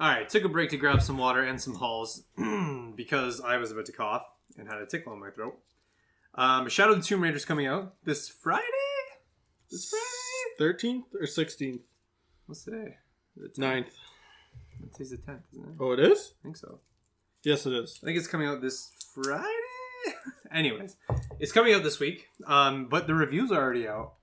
Alright, took a break to grab some water and some Halls because I was about to cough and had a tickle in my throat. Shadow of the Tomb Raider is coming out this Friday? 13th or 16th? What's today? The 9th. Today's the 10th, isn't it? Oh, it is? I think so. Yes, it is. I think it's coming out this Friday? Anyways, it's coming out this week, but the reviews are already out,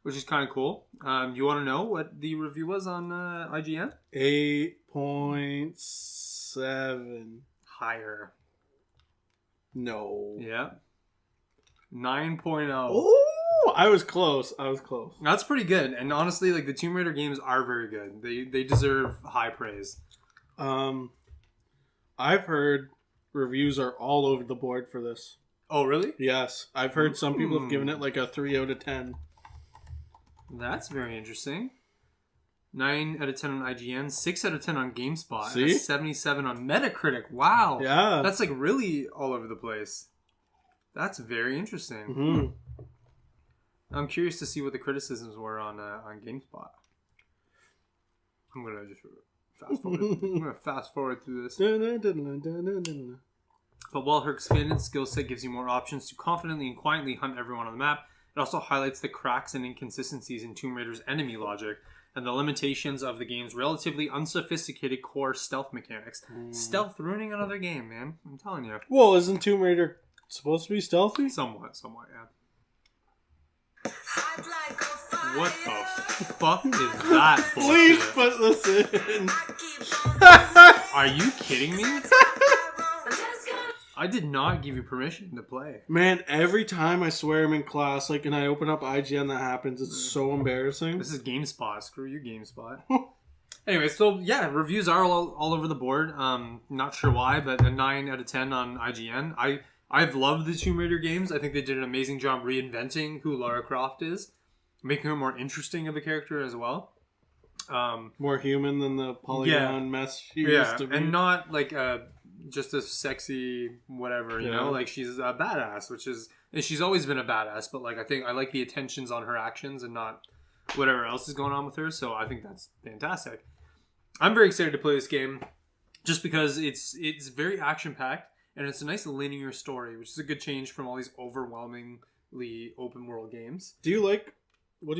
which is kind of cool. You want to know what the review was on IGN? 8.7. Higher. No. Yeah. 9.0. Oh, I was close. That's pretty good. And honestly, like the Tomb Raider games are very good. They deserve high praise. I've heard reviews are all over the board for this. Oh, really? Yes. I've heard some people have given it like a 3 out of 10. That's very interesting. 9 out of 10 on IGN, 6 out of 10 on GameSpot, See? and a 77 on Metacritic. Wow. Yeah. That's like really all over the place. That's very interesting. Mm-hmm. I'm curious to see what the criticisms were on GameSpot. I'm gonna just fast forward. I'm gonna fast forward through this. But while her expanded skill set gives you more options to confidently and quietly hunt everyone on the map, it also highlights the cracks and inconsistencies in Tomb Raider's enemy logic and the limitations of the game's relatively unsophisticated core stealth mechanics. Stealth ruining another game, man. I'm telling you. Well, isn't Tomb Raider supposed to be stealthy? Somewhat, yeah. What the fuck is that Please bullshit? put this in. Are you kidding me? I did not give you permission to play. Man, every time I swear I'm in class, like, and I open up IGN, that happens. It's so embarrassing. This is GameSpot. Screw you, GameSpot. Anyway, so yeah, reviews are all over the board. Not sure why, but a 9 out of 10 on IGN. I've loved the Tomb Raider games. I think they did an amazing job reinventing who Lara Croft is, making her more interesting of a character as well. More human than the polygon mess she used to be. And not like just a sexy whatever, you know, like she's a badass, and she's always been a badass, but like I like the attentions on her actions and not whatever else is going on with her, so I think that's fantastic. I'm very excited to play this game just because it's very action packed and it's a nice linear story, which is a good change from all these overwhelmingly open world games. What do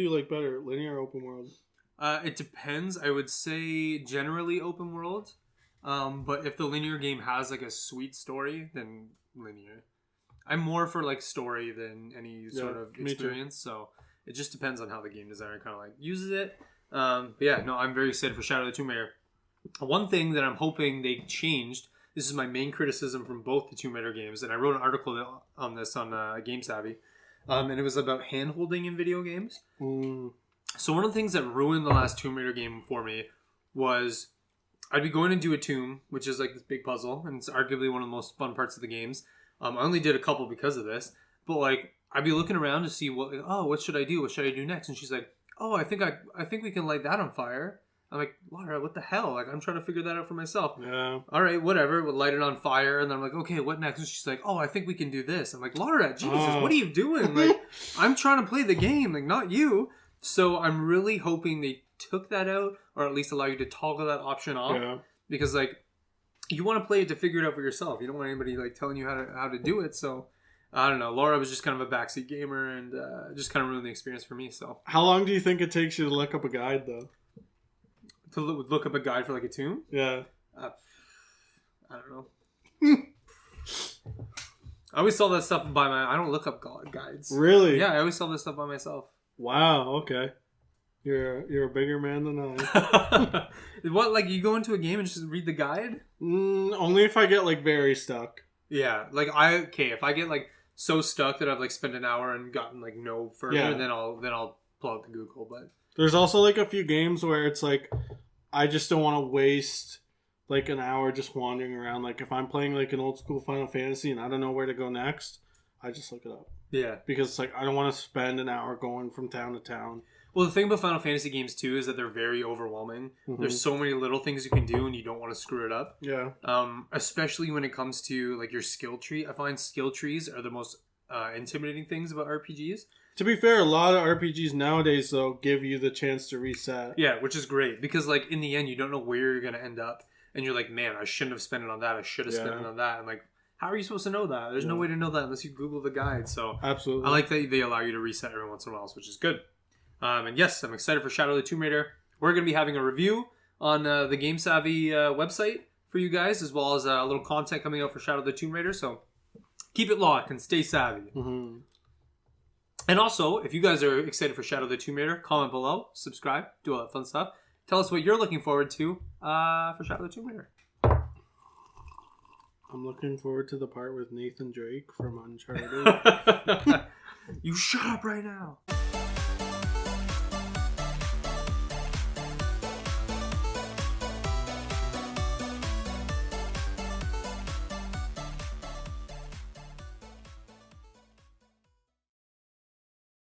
you like better, linear or open world? It depends. I would say generally open world. But if the linear game has like a sweet story, then linear. I'm more for like story than any sort of experience. So it just depends on how the game designer kind of like uses it. But yeah, no, I'm very excited for Shadow of the Tomb Raider. One thing that I'm hoping they changed. This is my main criticism from both the Tomb Raider games, and I wrote an article on this on GameSavvy, and it was about hand-holding in video games. So one of the things that ruined the last Tomb Raider game for me was I'd be going to do a tomb, which is like this big puzzle, and it's arguably one of the most fun parts of the games. I only did a couple because of this, but like I'd be looking around to see what should I do? What should I do next? And she's like, oh, I think we can light that on fire. I'm like, Lara, what the hell? Like I'm trying to figure that out for myself. Yeah. All right, whatever. We'll light it on fire, and then I'm like, okay, what next? And she's like, oh, I think we can do this. I'm like, Lara, Jesus, what are you doing? Like I'm trying to play the game, like not you. So I'm really hoping they took that out, or at least allow you to toggle that option off, because like you want to play it to figure it out for yourself. You don't want anybody like telling you how to do it. So I don't know. Laura was just kind of a backseat gamer, and just kind of ruined the experience for me. So how long do you think it takes you to look up a guide, though? To look up a guide for like a tomb? Yeah. I don't know. I always saw that stuff I don't look up guides. Really? Yeah, I always saw this stuff by myself. Wow. Okay. You're a bigger man than I. What, like you go into a game and just read the guide? Only if I get like very stuck. Yeah, like if I get like so stuck that I've like spent an hour and gotten like no further, then I'll pull out the Google. But there's also like a few games where it's like I just don't want to waste like an hour just wandering around. Like if I'm playing like an old school Final Fantasy and I don't know where to go next, I just look it up. Yeah, because it's like I don't want to spend an hour going from town to town. Well, the thing about Final Fantasy games too is that they're very overwhelming. There's so many little things you can do, and you don't want to screw it up. Yeah. Especially when it comes to like your skill tree. I find skill trees are the most intimidating things about RPGs. To be fair, a lot of RPGs nowadays though give you the chance to reset. Yeah, which is great because like in the end, you don't know where you're gonna end up. and you're like, man, I shouldn't have spent it on that. I should have spent Yeah. it on that. And like, how are you supposed to know that? There's no Yeah. way to know that unless you Google the guide. So Absolutely. I like that they allow you to reset every once in a while, which is good. And yes, I'm excited for Shadow of the Tomb Raider. We're going to be having a review on the Game Savvy website for you guys, as well as a little content coming out for Shadow of the Tomb Raider. So keep it locked and stay savvy. Mm-hmm. And also, if you guys are excited for Shadow of the Tomb Raider, comment below, subscribe, do all that fun stuff. Tell us what you're looking forward to for Shadow of the Tomb Raider. I'm looking forward to the part with Nathan Drake from Uncharted. You shut up right now.